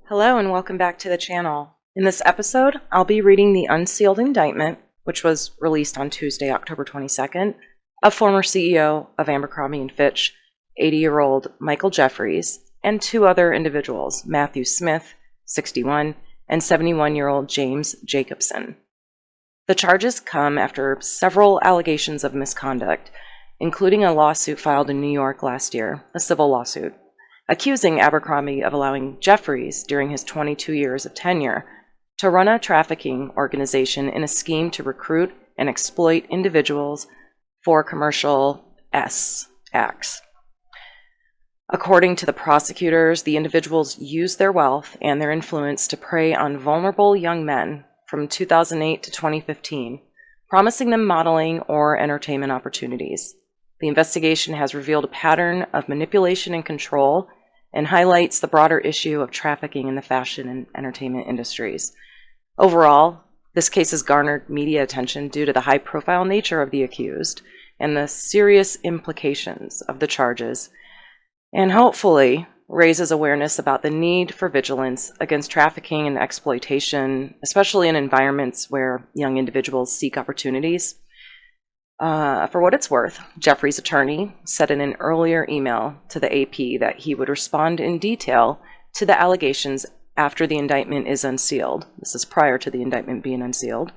Hello and welcome back to the channel. In this episode, I'll be reading the unsealed indictment, which was released on Tuesday, October 22nd, of former CEO of Abercrombie Fitch, 80-year-old Michael Jeffries, and two other individuals, Matthew Smith, 61, and 71-year-old James Jacobson. The charges come after several allegations of misconduct, including a lawsuit filed in New York last year, a civil lawsuit, accusing Abercrombie of allowing Jeffries, during his 22 years of tenure, to run a trafficking organization in a scheme to recruit and exploit individuals for commercial acts. According to the prosecutors, the individuals used their wealth and their influence to prey on vulnerable young men from 2008 to 2015, promising them modeling or entertainment opportunities. The investigation has revealed a pattern of manipulation and control and highlights the broader issue of trafficking in the fashion and entertainment industries. Overall, this case has garnered media attention due to the high-profile nature of the accused and the serious implications of the charges, and hopefully raises awareness about the need for vigilance against trafficking and exploitation, especially in environments where young individuals seek opportunities. For what it's worth, Jeffries' attorney said in an earlier email to the AP that he would respond in detail to the allegations after the indictment is unsealed. This is prior to the indictment being unsealed,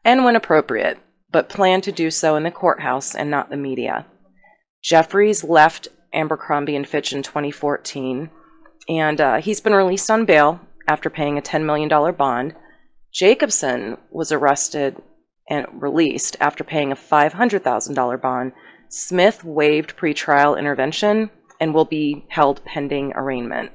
and when appropriate, but planned to do so in the courthouse and not the media. Jeffries left Abercrombie & Fitch in 2014, and he's been released on bail after paying a $10 million bond. Jacobson was arrested and released after paying a $500,000 bond. Smith waived pretrial intervention and will be held pending arraignment.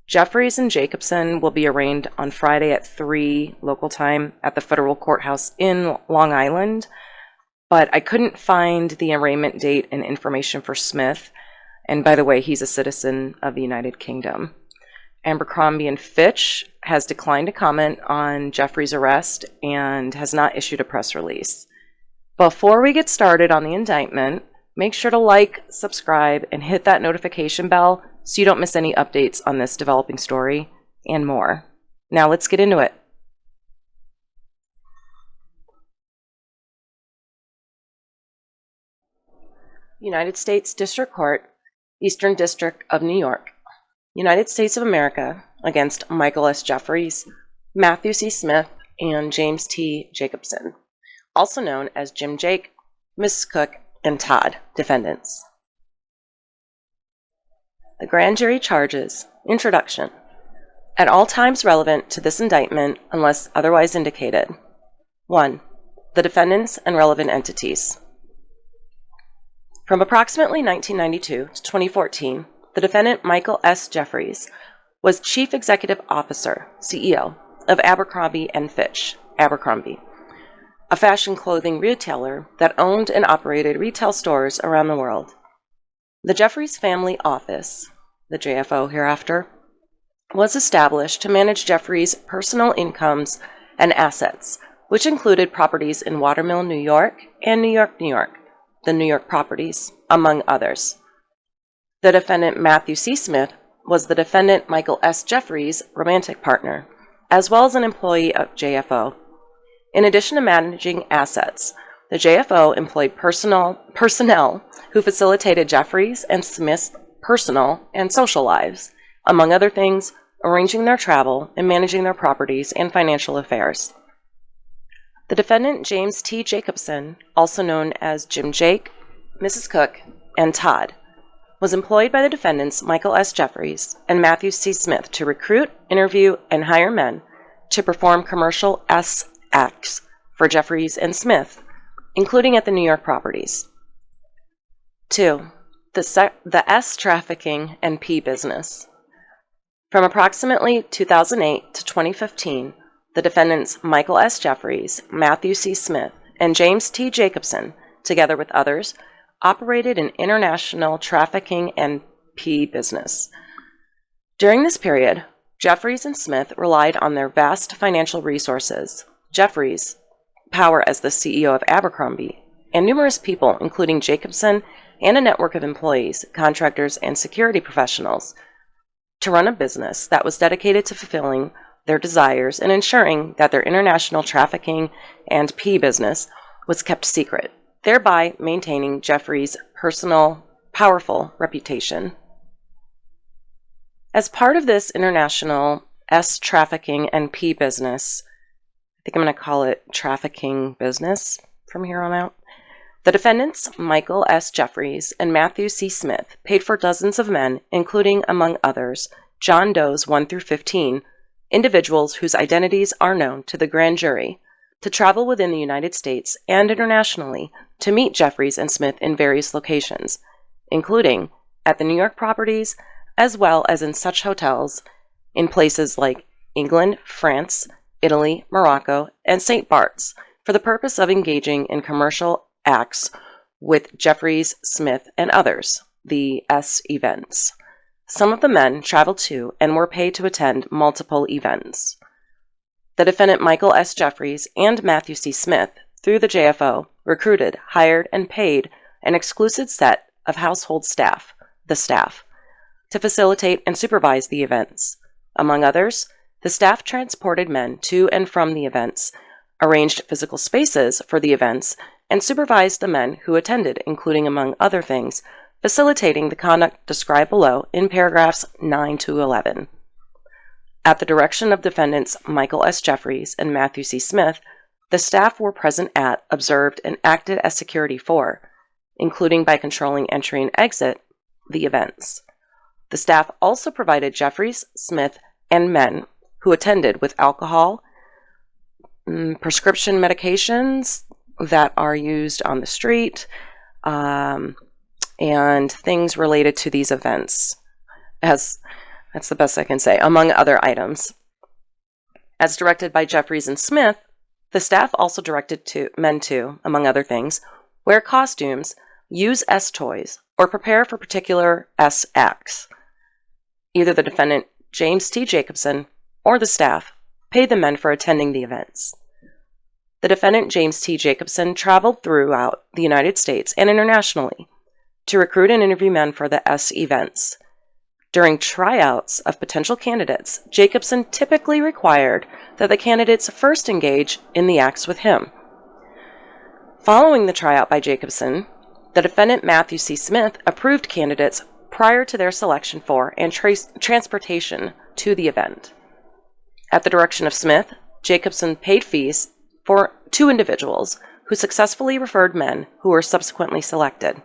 Jeffries and Jacobson will be arraigned on Friday at 3 local time at the federal courthouse in Long Island, but I couldn't find the arraignment date and information for Smith, and by the way, he's a citizen of the United Kingdom. Abercrombie & Fitch has declined to comment on Jeffries' arrest and has not issued a press release. Before we get started on the indictment, make sure to like, subscribe, and hit that notification bell so you don't miss any updates on this developing story and more. Now let's get into it. United States District Court, Eastern District of New York. United States of America against Michael S. Jeffries, Matthew C. Smith, and James T. Jacobson, also known as Jim Jake, Mrs. Cook, and Todd, defendants. The grand jury charges. Introduction. At all times relevant to this indictment, unless otherwise indicated. 1. The defendants and relevant entities. From approximately 1992 to 2014, the defendant Michael S. Jeffries was Chief Executive Officer, CEO, of Abercrombie & Fitch, Abercrombie, a fashion clothing retailer that owned and operated retail stores around the world. The Jeffries Family Office, the JFO hereafter, was established to manage Jeffries' personal incomes and assets, which included properties in Watermill, New York, and New York, New York, the New York properties, among others. The defendant Matthew C. Smith was the defendant Michael S. Jeffries' romantic partner, as well as an employee of JFO. In addition to managing assets, the JFO employed personnel who facilitated Jeffries and Smith's personal and social lives, among other things, arranging their travel and managing their properties and financial affairs. The defendant James T. Jacobson, also known as Jim Jake, Mrs. Cook, and Todd, was employed by the defendants Michael S. Jeffries and Matthew C. Smith to recruit, interview, and hire men to perform commercial acts for Jeffries and Smith, including at the New York properties. 2. The S trafficking and P business. From approximately 2008 to 2015, the defendants Michael S. Jeffries, Matthew C. Smith, and James T. Jacobson, together with others, operated an international trafficking and P business. During this period, Jeffries and Smith relied on their vast financial resources, Jeffries' power as the CEO of Abercrombie, and numerous people, including Jacobson and a network of employees, contractors, and security professionals, to run a business that was dedicated to fulfilling their desires and ensuring that their international trafficking and P business was kept secret, thereby maintaining Jeffries' powerful reputation. As part of this international S trafficking and P business, I think I'm going to call it trafficking business from here on out, the defendants, Michael S. Jeffries and Matthew C. Smith, paid for dozens of men, including, among others, John Does 1 through 15, individuals whose identities are known to the grand jury, to travel within the United States and internationally to meet Jeffries and Smith in various locations, including at the New York properties, as well as in such hotels in places like England, France, Italy, Morocco, and St. Bart's, for the purpose of engaging in commercial acts with Jeffries, Smith, and others, the S events. Some of the men traveled to and were paid to attend multiple events. The defendant Michael S. Jeffries and Matthew C. Smith, through the JFO, recruited, hired, and paid an exclusive set of household staff, the staff, to facilitate and supervise the events. Among others, the staff transported men to and from the events, arranged physical spaces for the events, and supervised the men who attended, including, among other things, facilitating the conduct described below in paragraphs 9 to 11. At the direction of defendants Michael S. Jeffries and Matthew C. Smith, the staff were present at, observed, and acted as security for, including by controlling entry and exit, the events. The staff also provided Jeffries, Smith, and men who attended with alcohol, prescription medications that are used on the street, and things related to these events. That's the best I can say, among other items. As directed by Jeffries and Smith, the staff also directed men to, among other things, wear costumes, use S toys, or prepare for particular S acts. Either the defendant, James T. Jacobson, or the staff paid the men for attending the events. The defendant, James T. Jacobson, traveled throughout the United States and internationally to recruit and interview men for the S events. During tryouts of potential candidates, Jacobson typically required that the candidates first engage in the acts with him. Following the tryout by Jacobson, the defendant, Matthew C. Smith, approved candidates prior to their selection for and transportation to the event. At the direction of Smith, Jacobson paid fees for 2 individuals who successfully referred men who were subsequently selected.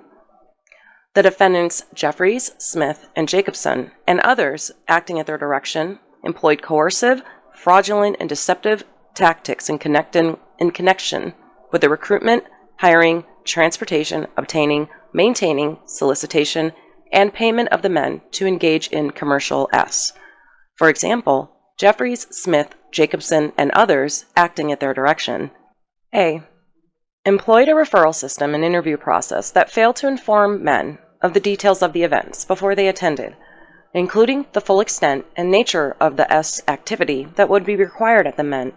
The defendants Jeffries, Smith, and Jacobson, and others acting at their direction, employed coercive, fraudulent, and deceptive tactics in connection with the recruitment, hiring, transportation, obtaining, maintaining, solicitation, and payment of the men to engage in commercial S. For example, Jeffries, Smith, Jacobson, and others acting at their direction. A. Employed a referral system and interview process that failed to inform men of the details of the events before they attended, including the full extent and nature of the S activity that would be required of the men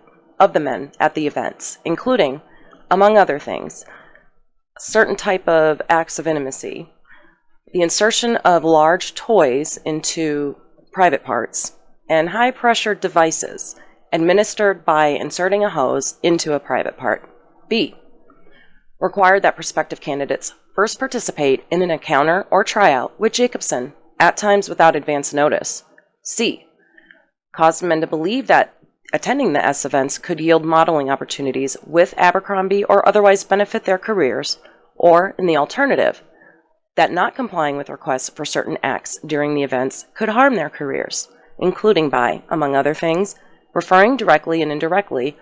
at the events, including, among other things, certain type of acts of intimacy, the insertion of large toys into private parts, and high-pressure devices administered by inserting a hose into a private part. B. Required that prospective candidates first participate in an encounter or tryout with Jacobson, at times without advance notice. C. Caused men to believe that attending the S events could yield modeling opportunities with Abercrombie or otherwise benefit their careers, or, in the alternative, that not complying with requests for certain acts during the events could harm their careers, including by, among other things, referring directly and indirectly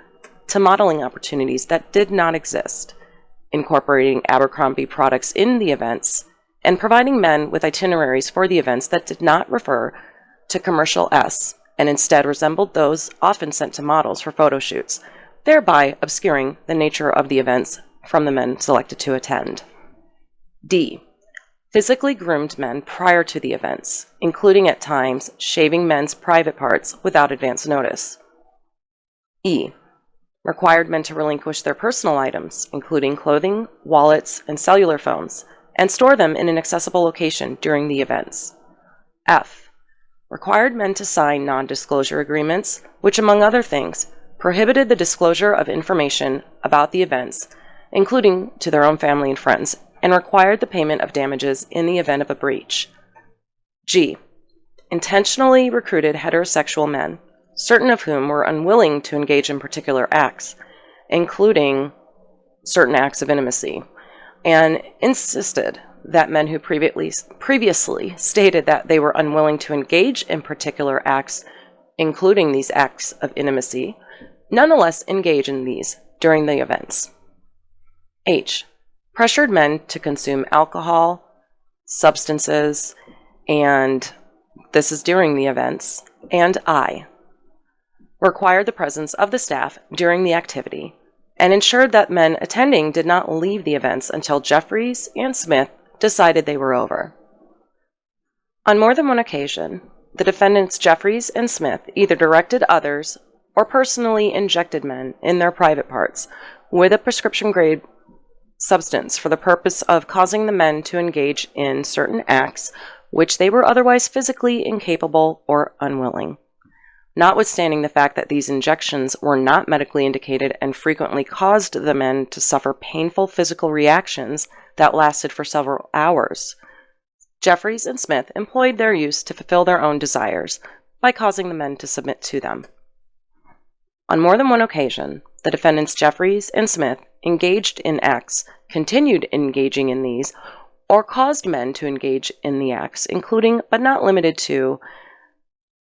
to modeling opportunities that did not exist, incorporating Abercrombie products in the events, and providing men with itineraries for the events that did not refer to commercial S and instead resembled those often sent to models for photo shoots, thereby obscuring the nature of the events from the men selected to attend. D. Physically groomed men prior to the events, including at times shaving men's private parts without advance notice. E. Required men to relinquish their personal items, including clothing, wallets, and cellular phones, and store them in an accessible location during the events. F. required men to sign non-disclosure agreements, which, among other things, prohibited the disclosure of information about the events, including to their own family and friends, and required the payment of damages in the event of a breach. G. Intentionally recruited heterosexual men, certain of whom were unwilling to engage in particular acts, including certain acts of intimacy, and insisted that men who previously stated that they were unwilling to engage in particular acts, including these acts of intimacy, nonetheless engage in these during the events. H. Pressured men to consume alcohol, substances, and this is during the events. And I. Required the presence of the staff during the activity and ensured that men attending did not leave the events until Jeffries and Smith decided they were over. On more than one occasion, the defendants Jeffries and Smith either directed others or personally injected men in their private parts with a prescription-grade substance for the purpose of causing the men to engage in certain acts which they were otherwise physically incapable or unwilling. Notwithstanding the fact that these injections were not medically indicated and frequently caused the men to suffer painful physical reactions that lasted for several hours, Jeffries and Smith employed their use to fulfill their own desires by causing the men to submit to them. On more than one occasion, the defendants Jeffries and Smith engaged in acts, continued engaging in these, or caused men to engage in the acts, including but not limited to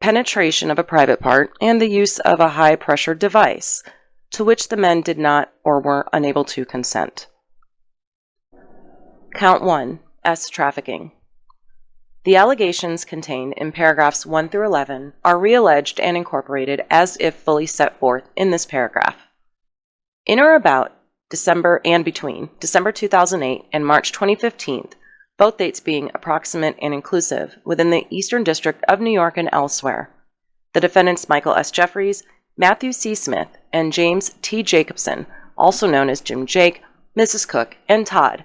penetration of a private part and the use of a high-pressure device, to which the men did not or were unable to consent. Count 1. S. Trafficking. The allegations contained in paragraphs 1 through 11 are realleged and incorporated as if fully set forth in this paragraph. In or about December and between December 2008 and March 2015, both dates being approximate and inclusive within the Eastern District of New York and elsewhere, the defendants Michael S. Jeffries, Matthew C. Smith, and James T. Jacobson, also known as Jim Jake, Mrs. Cook, and Todd,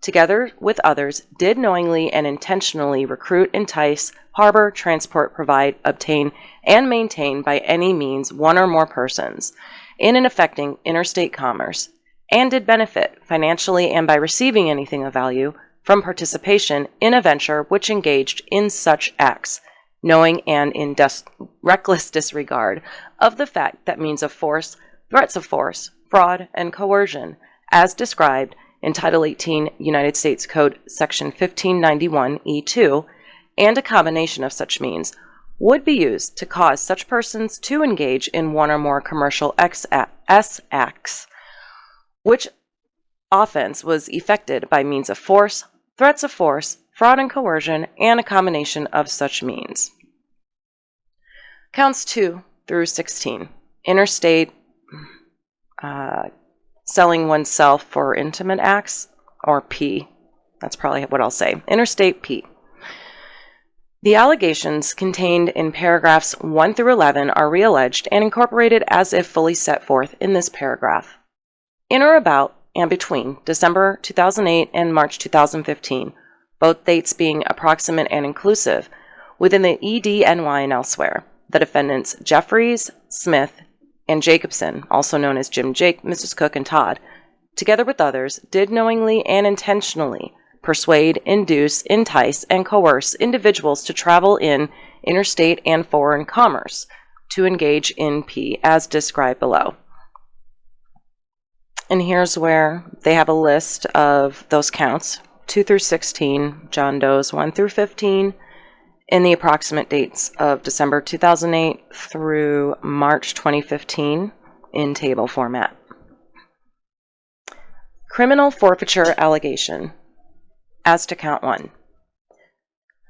together with others, did knowingly and intentionally recruit, entice, harbor, transport, provide, obtain, and maintain by any means one or more persons in and affecting interstate commerce, and did benefit financially and by receiving anything of value from participation in a venture which engaged in such acts, knowing and in reckless disregard of the fact that means of force, threats of force, fraud, and coercion, as described in Title 18 United States Code Section 1591E2, and a combination of such means, would be used to cause such persons to engage in one or more commercial S acts, which offense was effected by means of force, threats of force, fraud and coercion, and a combination of such means. Counts 2 through 16. Interstate selling oneself for intimate acts, or P. That's probably what I'll say. Interstate P. The allegations contained in paragraphs 1 through 11 are realleged and incorporated as if fully set forth in this paragraph. In or about and between December 2008 and March 2015, both dates being approximate and inclusive, within the EDNY and elsewhere, the defendants Jeffries, Smith, and Jacobson, also known as Jim Jake, Mrs. Cook, and Todd, together with others, did knowingly and intentionally persuade, induce, entice, and coerce individuals to travel in interstate and foreign commerce to engage in P, as described below. And here's where they have a list of those counts, 2 through 16, John Doe's 1 through 15, in the approximate dates of December 2008 through March 2015 in table format. Criminal forfeiture allegation. As to count 1.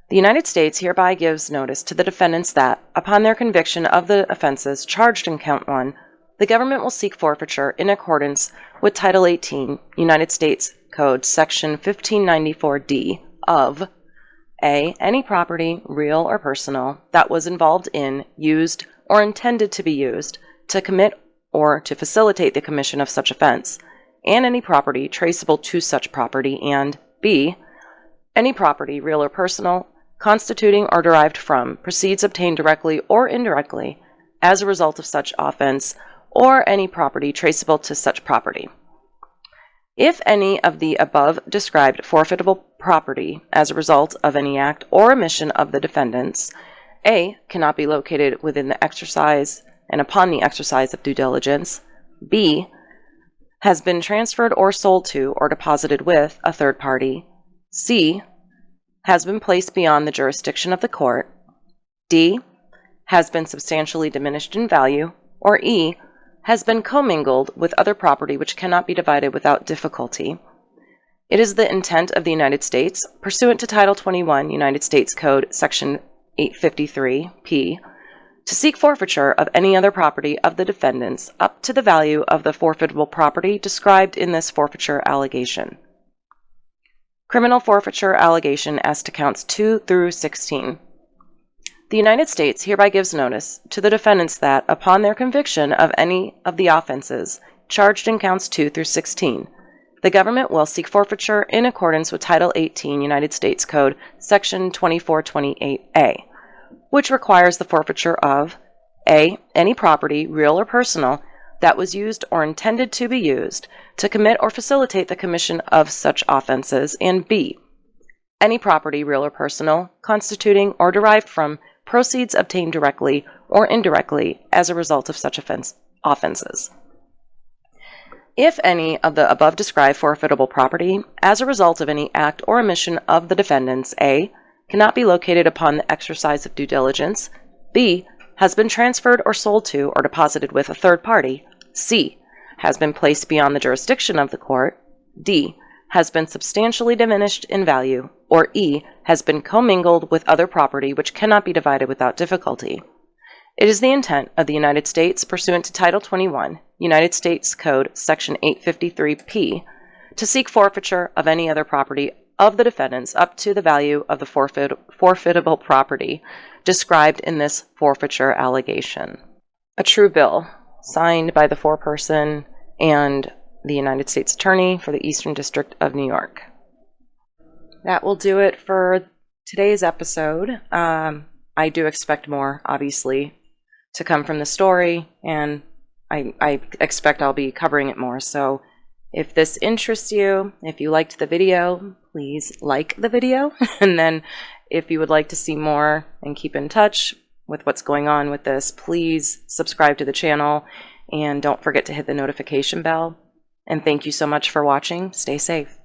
The United States hereby gives notice to the defendants that, upon their conviction of the offenses charged in count 1, the government will seek forfeiture in accordance with Title 18 United States Code Section 1594D of A. Any property, real or personal, that was involved in, used, or intended to be used to commit or to facilitate the commission of such offense, and any property traceable to such property, and B. Any property, real or personal, constituting or derived from proceeds obtained directly or indirectly as a result of such offense, or any property traceable to such property. If any of the above described forfeitable property as a result of any act or omission of the defendants, A, cannot be located within the exercise and upon the exercise of due diligence, B, has been transferred or sold to or deposited with a third party, C, has been placed beyond the jurisdiction of the court, D, has been substantially diminished in value, or E, has been commingled with other property which cannot be divided without difficulty. It is the intent of the United States, pursuant to Title 21 United States Code, Section 853 to seek forfeiture of any other property of the defendants up to the value of the forfeitable property described in this forfeiture allegation. Criminal forfeiture allegation as to counts 2 through 16. The United States hereby gives notice to the defendants that, upon their conviction of any of the offenses charged in counts 2 through 16, the government will seek forfeiture in accordance with Title 18 United States Code, Section 2428A, which requires the forfeiture of A, any property, real or personal, that was used or intended to be used to commit or facilitate the commission of such offenses, and B, any property, real or personal, constituting or derived from proceeds obtained directly or indirectly as a result of such offenses. If any of the above described forfeitable property, as a result of any act or omission of the defendants, A, cannot be located upon the exercise of due diligence, B, has been transferred or sold to or deposited with a third party, C, has been placed beyond the jurisdiction of the court, D, has been substantially diminished in value, or E, has been commingled with other property which cannot be divided without difficulty. It is the intent of the United States, pursuant to Title 21, United States Code, Section 853 to seek forfeiture of any other property of the defendants up to the value of the forfeitable property described in this forfeiture allegation. A true bill, signed by the foreperson and the United States Attorney for the Eastern District of New York. That will do it for today's episode. I do expect more, obviously, to come from the story, and I expect I'll be covering it more. So if this interests you, if you liked the video, please like the video. And then if you would like to see more and keep in touch with what's going on with this, please subscribe to the channel and don't forget to hit the notification bell. And thank you so much for watching. Stay safe.